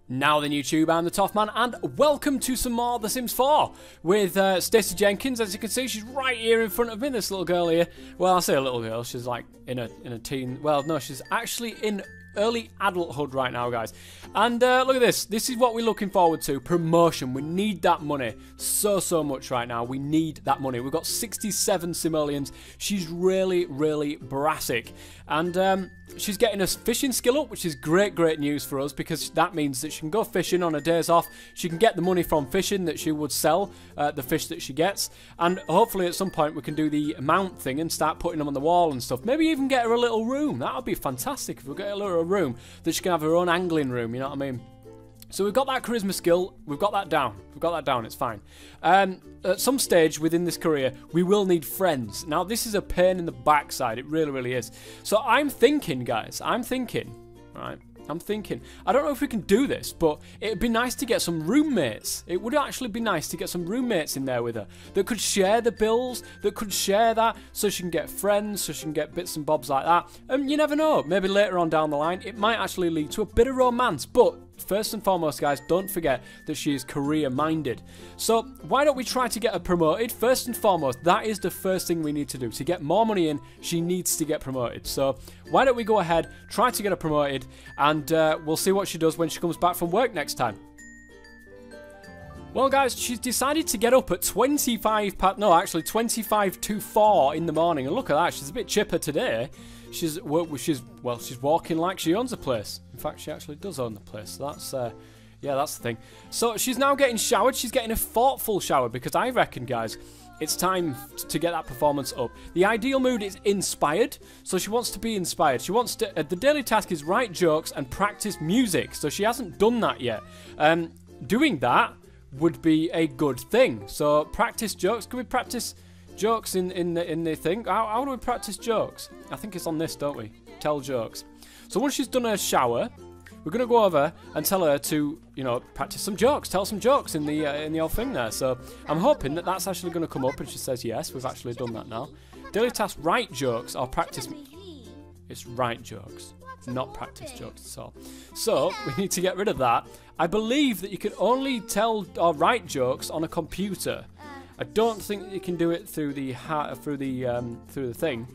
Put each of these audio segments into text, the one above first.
Now then YouTube, I'm the Toff Man, and welcome to some more The Sims 4 with Stacey Jenkins. As you can see, she's right here in front of me, this little girl here. Well, I say a little girl, she's like in a teen, well no, she's actually in early adulthood right now, guys. And look at this, this is what we're looking forward to, promotion. We need that money so much right now. We need that money. We've got 67 simoleons. She's really brassic, and she's getting a fishing skill up, which is great news for us, because that means that she can go fishing on her days off. She can get the money from fishing that she would sell, the fish that she gets, and hopefully at some point we can do the mount thing and start putting them on the wall and stuff. Maybe even get her a little room. That would be fantastic if we get a little room that she can have her own angling room, you know what I mean? So we've got that charisma skill, we've got that down, it's fine. At some stage within this career, we will need friends. Now this is a pain in the backside, it really is. So I'm thinking, guys, right? I'm thinking, I don't know if we can do this, but it'd be nice to get some roommates. It would actually be nice to get some roommates in there with her that could share the bills, that could share that, so she can get friends, so she can get bits and bobs like that. And you never know, maybe later on down the line, it might actually lead to a bit of romance. But first and foremost, guys, don't forget that she is career-minded. So why don't we try to get her promoted? First and foremost, that is the first thing we need to do. To get more money in, she needs to get promoted. So why don't we go ahead, try to get her promoted, and we'll see what she does when she comes back from work next time. Well, guys, she's decided to get up at 25 to 4 in the morning. And look at that, she's a bit chipper today. She's walking like she owns the place. In fact, she actually does own the place. So that's yeah, that's the thing. So she's now getting showered. She's getting a thoughtful shower, because I reckon, guys, it's time to get that performance up. The ideal mood is inspired, so she wants to be inspired. She wants to. The daily task is write jokes and practice music. So she hasn't done that yet. Doing that would be a good thing. So practice jokes. Can we practice jokes in the thing? How do we practice jokes? I think it's on this, don't we? Tell jokes. So once she's done her shower, we're gonna go over and tell her to, you know, practice some jokes, tell some jokes in the old thing there. So I'm hoping that that's actually gonna come up, and she says yes. We've actually done that now. Daily task: write jokes or practice. It's write jokes, not practice jokes at all. So we need to get rid of that. I believe that you can only tell or write jokes on a computer. I don't think you can do it through the thing.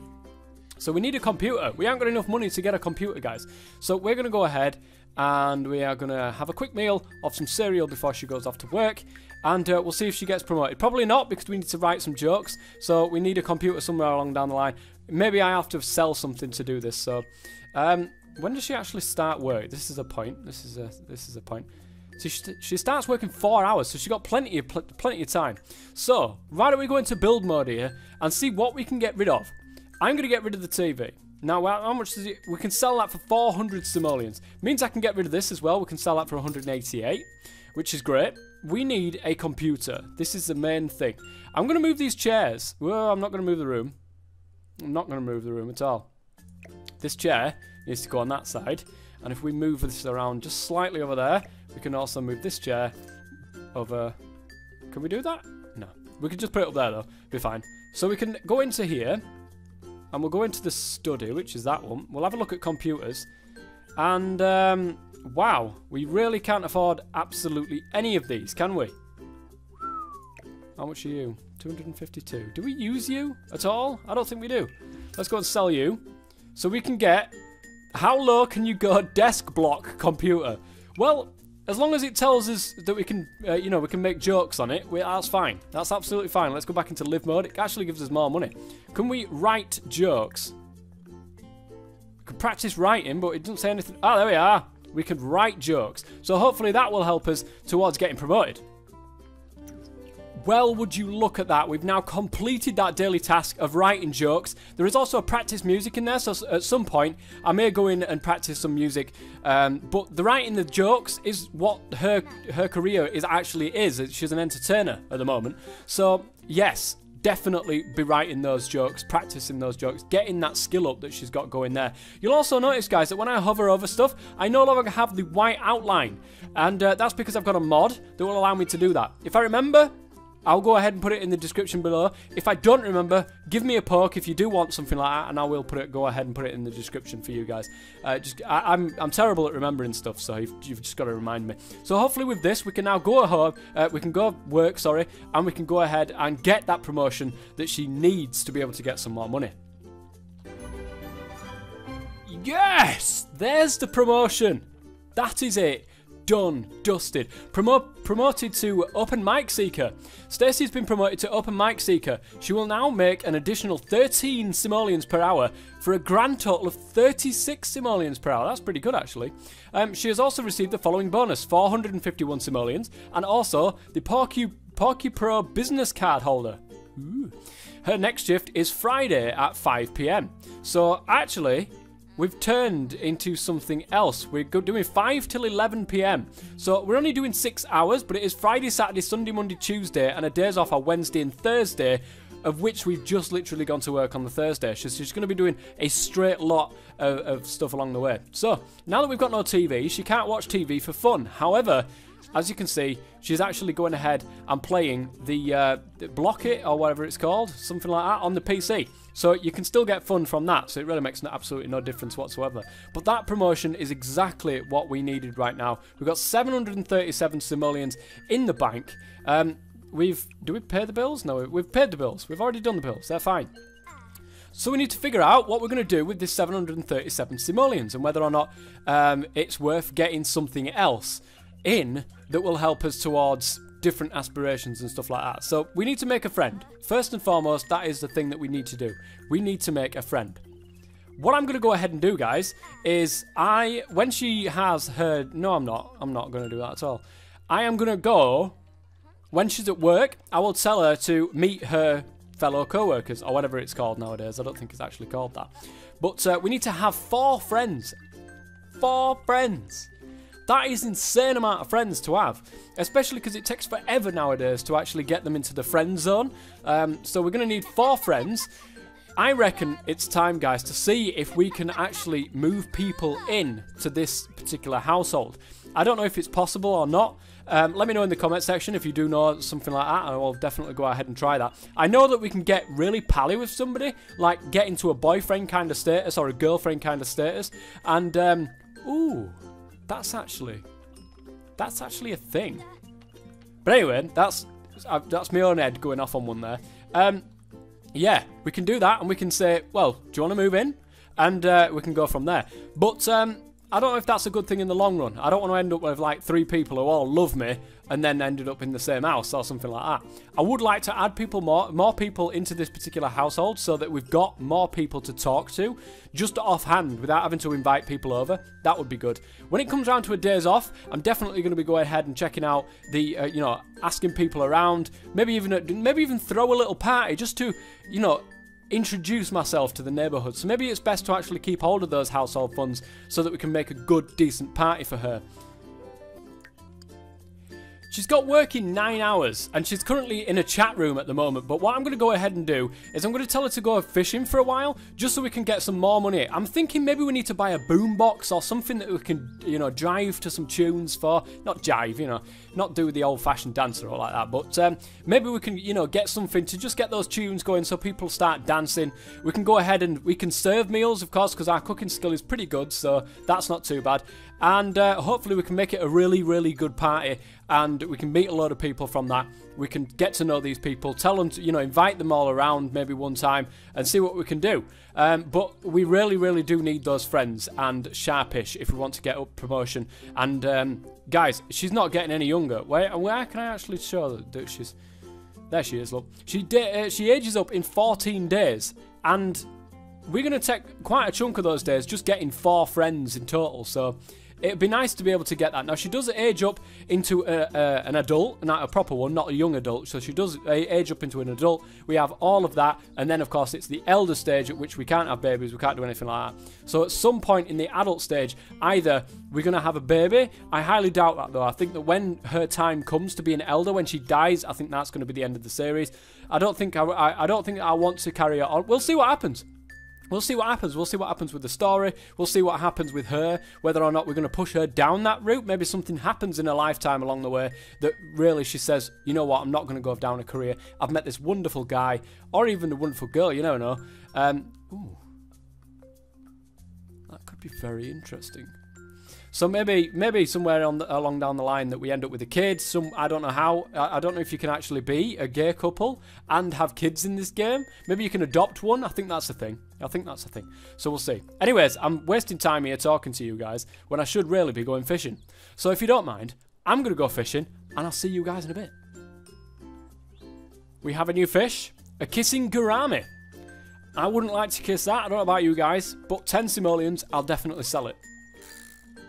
So we need a computer. We haven't got enough money to get a computer, guys. So we're going to go ahead and we are going to have a quick meal of some cereal before she goes off to work. And we'll see if she gets promoted. Probably not, because we need to write some jokes. So we need a computer somewhere along down the line. Maybe I have to sell something to do this. So when does she actually start work? This is a point. This is a point. So she starts working 4 hours, so she's got plenty of time. So why don't we go into build mode here and see what we can get rid of? I'm going to get rid of the TV. Now, how much does it? We can sell that for 400 simoleons. Means I can get rid of this as well. We can sell that for 188, which is great. We need a computer. This is the main thing. I'm going to move these chairs. Well, I'm not going to move the room. I'm not going to move the room at all. This chair needs to go on that side. And if we move this around just slightly over there, we can also move this chair over. Can we do that? No. We can just put it up there, though. Be fine. So we can go into here. And we'll go into the study, which is that one. We'll have a look at computers. And, wow. We really can't afford absolutely any of these, can we? How much are you? 252. Do we use you at all? I don't think we do. Let's go and sell you. So we can get... How low can you go desk block computer? Well, as long as it tells us that we can, you know, we can make jokes on it, that's fine. That's absolutely fine. Let's go back into live mode. It actually gives us more money. Can we write jokes? We could practice writing, but it doesn't say anything. Ah, there we are. We could write jokes. So hopefully that will help us towards getting promoted. Well, would you look at that? We've now completed that daily task of writing jokes. There is also a practice music in there, so at some point I may go in and practice some music. But the writing the jokes is what her career is. She's an entertainer at the moment. So yes, definitely be writing those jokes, practicing those jokes, getting that skill up that she's got going there. You'll also notice, guys, that when I hover over stuff, I no longer have the white outline. And that's because I've got a mod that will allow me to do that. If I remember, I'll go ahead and put it in the description below. If I don't remember, give me a poke if you do want something like that, and I will go ahead and put it in the description for you guys. I'm terrible at remembering stuff, so you've just got to remind me. So hopefully with this, we can now go home, we can go work, sorry, and we can go ahead and get that promotion that she needs to be able to get some more money. Yes! There's the promotion. That is it. Done. Dusted. Promoted to Open Mic Seeker. Stacey's been promoted to Open Mic Seeker. She will now make an additional 13 simoleons per hour for a grand total of 36 simoleons per hour. That's pretty good, actually. She has also received the following bonus: 451 simoleons, and also the Porky Pro business card holder. Ooh. Her next shift is Friday at 5 PM. So, actually, we've turned into something else. We're doing 5 till 11 PM. So we're only doing 6 hours, but it is Friday, Saturday, Sunday, Monday, Tuesday, and her days off are Wednesday and Thursday, of which we've just literally gone to work on the Thursday. She's going to be doing a straight lot of stuff along the way. So now that we've got no TV, she can't watch TV for fun. However, as you can see, she's actually going ahead and playing the Block It, or whatever it's called, something like that, on the PC. So you can still get fun from that, so it really makes absolutely no difference whatsoever. But that promotion is exactly what we needed right now. We've got 737 simoleons in the bank. Do we pay the bills? No, we've paid the bills. We've already done the bills. They're fine. So we need to figure out what we're going to do with this 737 simoleons, and whether or not it's worth getting something else in that will help us towards different aspirations and stuff like that. So we need to make a friend. First and foremost, that is the thing that we need to do. We need to make a friend. What I'm going to go ahead and do, guys, is when she has her... No, I'm not going to do that at all. I am going to go, when she's at work, I will tell her to meet her fellow co-workers, or whatever it's called nowadays. I don't think it's actually called that. But we need to have 4 friends. 4 friends. That is an insane amount of friends to have, especially because it takes forever nowadays to actually get them into the friend zone. So we're going to need 4 friends. I reckon it's time, guys, to see if we can actually move people in to this particular household. I don't know if it's possible or not. Let me know in the comment section if you do know something like that, and I will definitely go ahead and try that. I know that we can get really pally with somebody, like get into a boyfriend kind of status or a girlfriend kind of status, and ooh, that's actually a thing. But anyway, that's my own head going off on one there. Yeah, we can do that, and we can say, well, do you want to move in? And we can go from there. But I don't know if that's a good thing in the long run. I don't want to end up with like 3 people who all love me and then ended up in the same house or something like that. I would like to add more people into this particular household so that we've got more people to talk to, just offhand, without having to invite people over. That would be good. When it comes around to a days off, I'm definitely going to be going ahead and checking out the, asking people around, maybe even throw a little party just to, introduce myself to the neighbourhood. So maybe it's best to actually keep hold of those household funds so that we can make a good, decent party for her. She's got work in 9 hours, and she's currently in a chat room at the moment, but what I'm going to go ahead and do is I'm going to tell her to go fishing for a while, just so we can get some more money. I'm thinking maybe we need to buy a boombox or something that we can, jive to some tunes for. Not jive, not do the old-fashioned dancer or like that, but maybe we can, get something to just get those tunes going so people start dancing. We can go ahead and we can serve meals, of course, because our cooking skill is pretty good, so that's not too bad. And hopefully we can make it a really, really good party, and we can meet a lot of people from that. We can get to know these people, tell them to, invite them all around maybe one time and see what we can do. But we really, really do need those friends and sharpish if we want to get up promotion. And guys, she's not getting any younger. Where can I actually show that she's... There she is, look. She ages up in 14 days, and we're going to take quite a chunk of those days just getting 4 friends in total, so... It'd be nice to be able to get that. Now, she does age up into an adult, not a proper one, not a young adult. So she does age up into an adult. We have all of that. And then, of course, it's the elder stage at which we can't have babies. We can't do anything like that. So at some point in the adult stage, either we're going to have a baby. I highly doubt that, though. I think that when her time comes to be an elder, when she dies, I think that's going to be the end of the series. I don't think I want to carry her on. We'll see what happens. We'll see what happens. We'll see what happens with the story. We'll see what happens with her, whether or not we're going to push her down that route. Maybe something happens in her lifetime along the way that really she says, you know what, I'm not going to go down a career. I've met this wonderful guy, or even a wonderful girl, you never know. Ooh. That could be very interesting. So maybe somewhere along down the line that we end up with a kid. I don't know how. I don't know if you can actually be a gay couple and have kids in this game. Maybe you can adopt one. I think that's a thing. So we'll see. Anyways, I'm wasting time here talking to you guys when I should really be going fishing. So if you don't mind, I'm going to go fishing and I'll see you guys in a bit. We have a new fish, a kissing gourami. I wouldn't like to kiss that. I don't know about you guys, but 10 simoleons, I'll definitely sell it.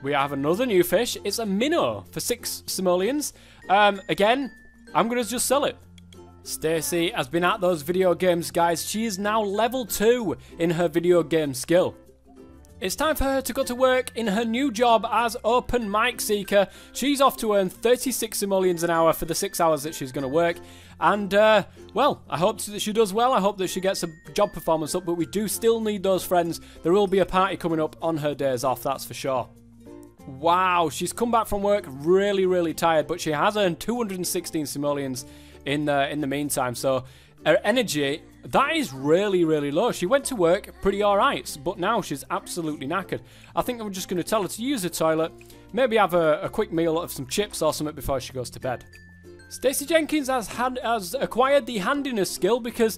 We have another new fish. It's a minnow for 6 simoleons. Again, I'm going to just sell it. Stacey has been at those video games, guys. She is now level 2 in her video game skill. It's time for her to go to work in her new job as open mic seeker. She's off to earn 36 simoleons an hour for the 6 hours that she's going to work. And, well, I hope that she does well. I hope that she gets a job performance up. But we do still need those friends. There will be a party coming up on her days off, that's for sure. Wow, she's come back from work really, really tired, but she has earned 216 simoleons in the meantime. So her energy, that is really, really low. She went to work pretty alright, but now she's absolutely knackered. I think I'm just going to tell her to use the toilet, maybe have a quick meal of some chips or something before she goes to bed. Stacey Jenkins has acquired the handiness skill because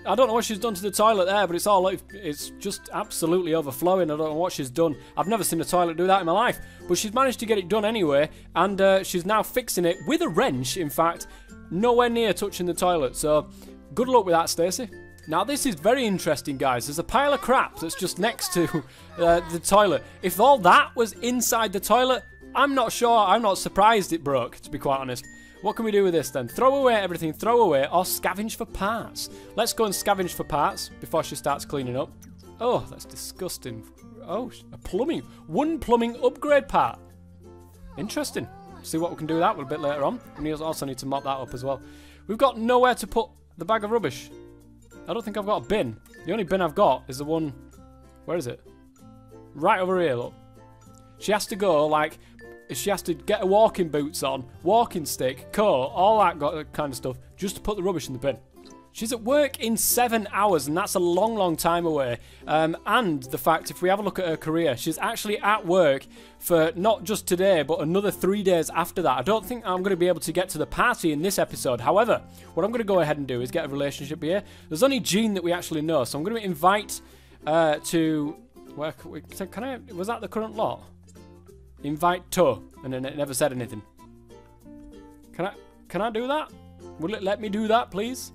I don't know what she's done to the toilet there, but it's just absolutely overflowing. I don't know what she's done. I've never seen a toilet do that in my life, but she's managed to get it done anyway, and she's now fixing it with a wrench, in fact, nowhere near touching the toilet. So good luck with that, Stacey. Now this is very interesting, guys. There's a pile of crap that's just next to the toilet. If all that was inside the toilet, I'm not sure. I'm not surprised it broke, to be quite honest. What can we do with this then? Throw away everything, throw away, or scavenge for parts. Let's go and scavenge for parts before she starts cleaning up. Oh, that's disgusting. Oh, one plumbing upgrade part. Interesting. See what we can do with that a bit later on. We also need to mop that up as well. We've got nowhere to put the bag of rubbish. I don't think I've got a bin. The only bin I've got is the one... Where is it? Right over here, look. She has to go, like... She has to get her walking boots on, walking stick, coat, all that kind of stuff, just to put the rubbish in the bin. She's at work in 7 hours, and that's a long, long time away. And the fact, if we have a look at her career, she's actually at work for not just today, but another 3 days after that. I don't think I'm going to be able to get to the party in this episode. However, what I'm going to go ahead and do is get a relationship here. There's only Jean that we actually know, so I'm going to invite to... Where can I... Was that the current lot? Invite to, and then it never said anything. Can I do that? Will it let me do that, please?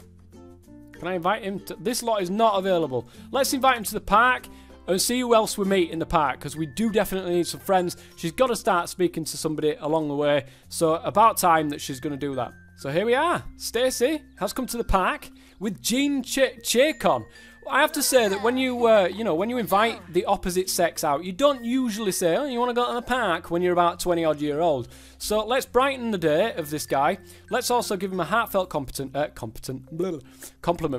Can I invite him to... This lot is not available. Let's invite him to the park and see who else we meet in the park, because we do definitely need some friends. She's got to start speaking to somebody along the way, so about time that she's going to do that. So here we are. Stacey has come to the park with Jean Chacon. I have to say that when you, when you invite the opposite sex out, you don't usually say, oh, you want to go to the park when you're about 20-odd year old. So let's brighten the day of this guy. Let's also give him a heartfelt compliment,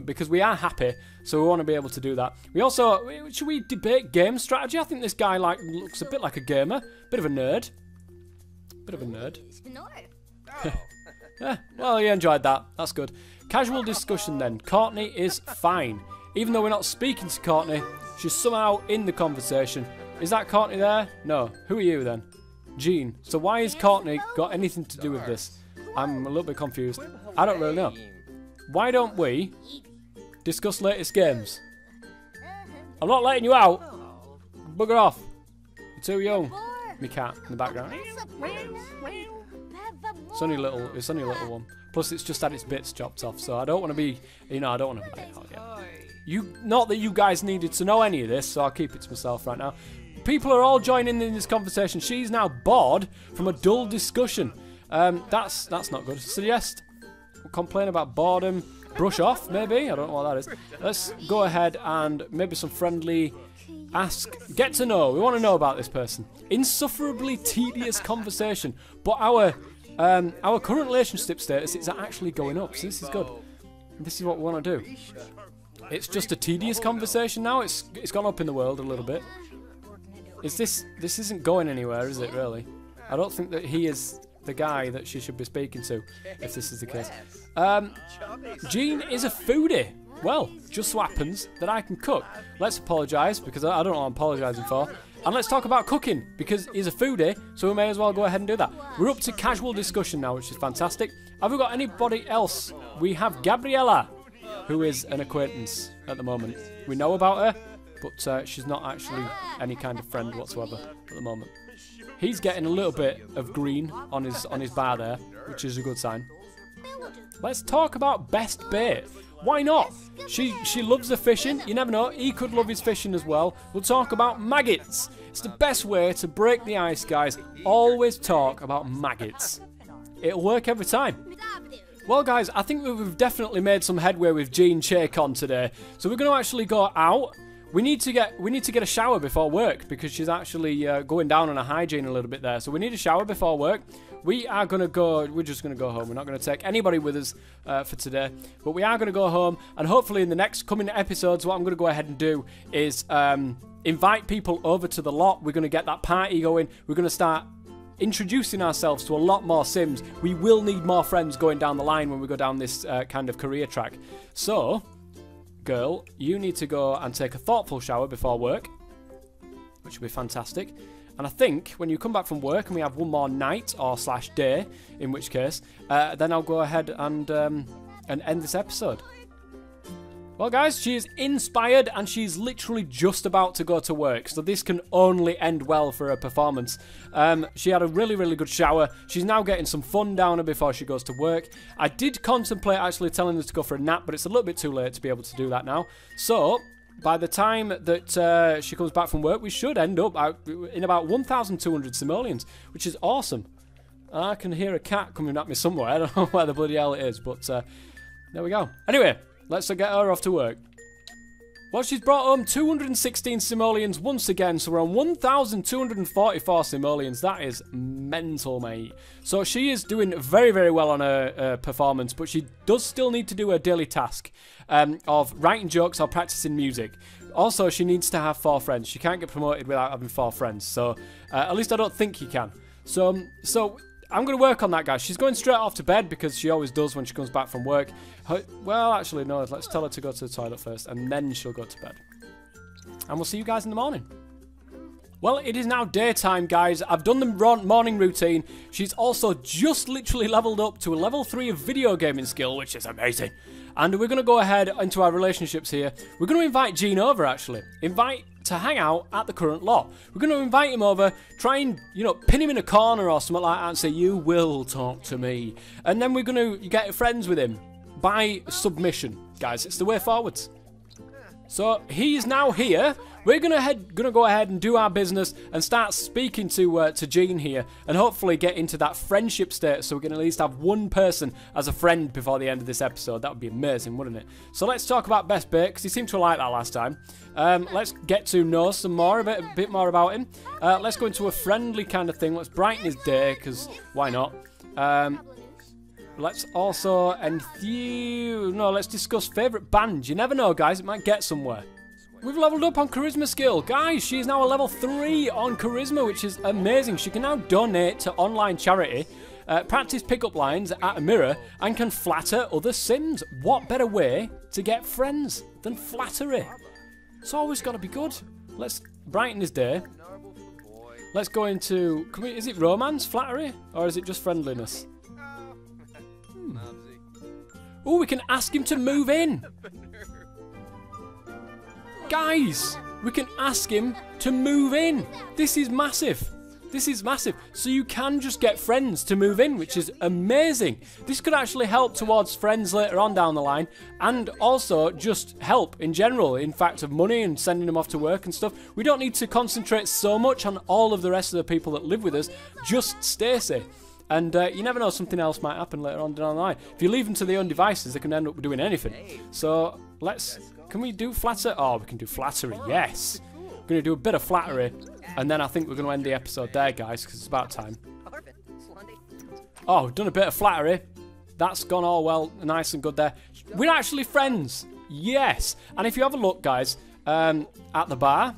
because we are happy, so we want to be able to do that. We also, should we debate game strategy? I think this guy looks a bit like a gamer, bit of a nerd. Well, he enjoyed that. That's good. Casual discussion then. Courtney is fine. Even though we're not speaking to Courtney, she's somehow in the conversation. Is that Courtney there? No. Who are you then? Jean. So why has Courtney got anything to do with this? I'm a little bit confused. I don't really know. Why don't we discuss latest games? I'm not letting you out. Bugger off. You're too young. Me cat in the background. It's only a little one. Plus, it's just had its bits chopped off, so I don't want to be, I don't want to bite it out yet. Not that you guys needed to know any of this, so I'll keep it to myself right now. People are all joining in this conversation. She's now bored from a dull discussion. That's not good. Suggest, complain about boredom, brush off, maybe. I don't know what that is. Let's go ahead and maybe some friendly ask, get to know. We want to know about this person. Insufferably tedious conversation, but our current relationship status is actually going up, so this is good. This is what we want to do. It's just a tedious conversation now. It's gone up in the world a little bit. This isn't going anywhere, is it, really? I don't think that he is the guy that she should be speaking to, if this is the case. Jean is a foodie. Well, just so happens that I can cook. Let's apologise, because I don't know what I'm apologising for. And let's talk about cooking, because he's a foodie, so we may as well go ahead and do that. We're up to casual discussion now, which is fantastic. Have we got anybody else? We have Gabriella, who is an acquaintance at the moment. We know about her, but she's not actually any kind of friend whatsoever at the moment. He's getting a little bit of green on his bar there, which is a good sign. Let's talk about best bait. Why not? She loves the fishing. You never know. He could love his fishing as well. We'll talk about maggots. It's the best way to break the ice, guys. Always talk about maggots. It'll work every time. Well, guys, I think we've definitely made some headway with Jean Chacon today. So we're going to actually go out. We need to get a shower before work, because she's actually going down on her hygiene a little bit there. So we need a shower before work. We are going to go, we're just going to go home. We're not going to take anybody with us for today. But we are going to go home, and hopefully in the next coming episodes, what I'm going to go ahead and do is invite people over to the lot. We're going to get that party going. We're going to start introducing ourselves to a lot more Sims. We will need more friends going down the line when we go down this kind of career track. So, girl, you need to go and take a thoughtful shower before work, which will be fantastic. And I think when you come back from work and we have one more night or / day, in which case, then I'll go ahead and end this episode. Well, guys, she is inspired and she's literally just about to go to work. So this can only end well for her performance. She had a really, really good shower. She's now getting some fun down her before she goes to work. I did contemplate actually telling her to go for a nap, but it's a little bit too late to be able to do that now. So by the time that she comes back from work, we should end up in about 1,200 simoleons, which is awesome. I can hear a cat coming at me somewhere. I don't know where the bloody hell it is, but there we go. Anyway, let's get her off to work. Well, she's brought home 216 simoleons once again, so we're on 1,244 simoleons. That is mental, mate. So she is doing very, very well on her performance, but she does still need to do her daily task of writing jokes or practicing music. Also, she needs to have 4 friends. She can't get promoted without having 4 friends, so at least I don't think you can. So I'm going to work on that, guys. She's going straight off to bed because she always does when she comes back from work. Well, actually, no. Let's tell her to go to the toilet first, and then she'll go to bed. And we'll see you guys in the morning. Well, it is now daytime, guys. I've done the morning routine. She's also just literally leveled up to a level 3 of video gaming skill, which is amazing. And we're going to go ahead into our relationships here. We're going to invite Jean over, actually. To hang out at the current lot. We're going to invite him over, try and, pin him in a corner or something like that and say, you will talk to me. And then we're going to get friends with him by submission, guys. It's the way forwards. So he's now here. We're gonna go ahead and do our business and start speaking to Jean here, and hopefully get into that friendship state, so we can at least have one person as a friend before the end of this episode. That would be amazing, wouldn't it? So let's talk about best bait, because he seemed to like that last time. Let's get to know some more, a bit more about him. Let's go into a friendly kind of thing. Let's brighten his day, because why not? Let's also let's discuss favourite band. You never know, guys. It might get somewhere. We've leveled up on charisma skill. Guys, she's now a level 3 on charisma, which is amazing. She can now donate to online charity, practice pickup lines at a mirror, and can flatter other Sims. What better way to get friends than flattery? It's always got to be good. Let's brighten his day. Let's go into... is it romance, flattery, or is it just friendliness? Oh, we can ask him to move in. Guys, we can ask him to move in. This is massive. This is massive. So you can just get friends to move in, which is amazing. This could actually help towards friends later on down the line, and also just help in general, in fact, of money and sending them off to work and stuff. We don't need to concentrate so much on all of the rest of the people that live with us, just Stacey. And you never know, something else might happen later on down the line. If you leave them to their own devices, they can end up doing anything. So can we do flatter? Oh, we can do flattery, yes. We're going to do a bit of flattery, and then I think we're going to end the episode there, guys, because it's about time. Oh, we've done a bit of flattery. That's gone all well, nice and good there. We're actually friends. Yes. And if you have a look, guys, at the bar,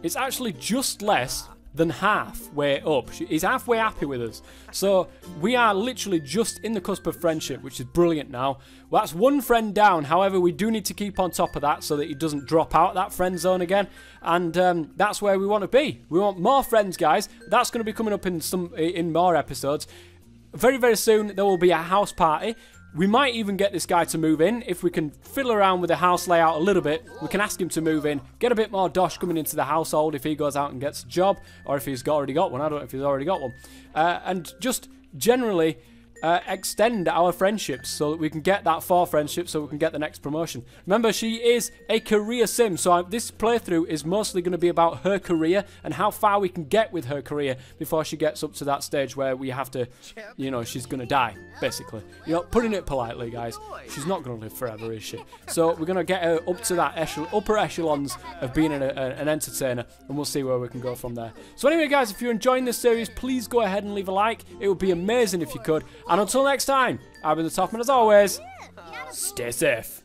it's actually just less than halfway up. He's halfway happy with us. So we are literally just in the cusp of friendship, which is brilliant now. Well, that's one friend down. However, we do need to keep on top of that so that he doesn't drop out that friend zone again. And that's where we want to be. We want more friends, guys. That's going to be coming up in more episodes. Very, very soon, there will be a house party. We might even get this guy to move in. If we can fiddle around with the house layout a little bit, we can ask him to move in, get a bit more dosh coming into the household if he goes out and gets a job, or if he's already got one. I don't know if he's already got one. And just generally extend our friendships so that we can get that 4 friendships so we can get the next promotion. Remember, she is a career sim, so this playthrough is mostly going to be about her career and how far we can get with her career before she gets up to that stage where we have to, you know, she's going to die, basically. You know, putting it politely, guys, she's not going to live forever, is she? So we're going to get her up to that upper echelons of being an entertainer, and we'll see where we can go from there. So anyway, guys, if you're enjoying this series, please go ahead and leave a like. It would be amazing if you could. And until next time, I've been the Topman as always. Stay safe.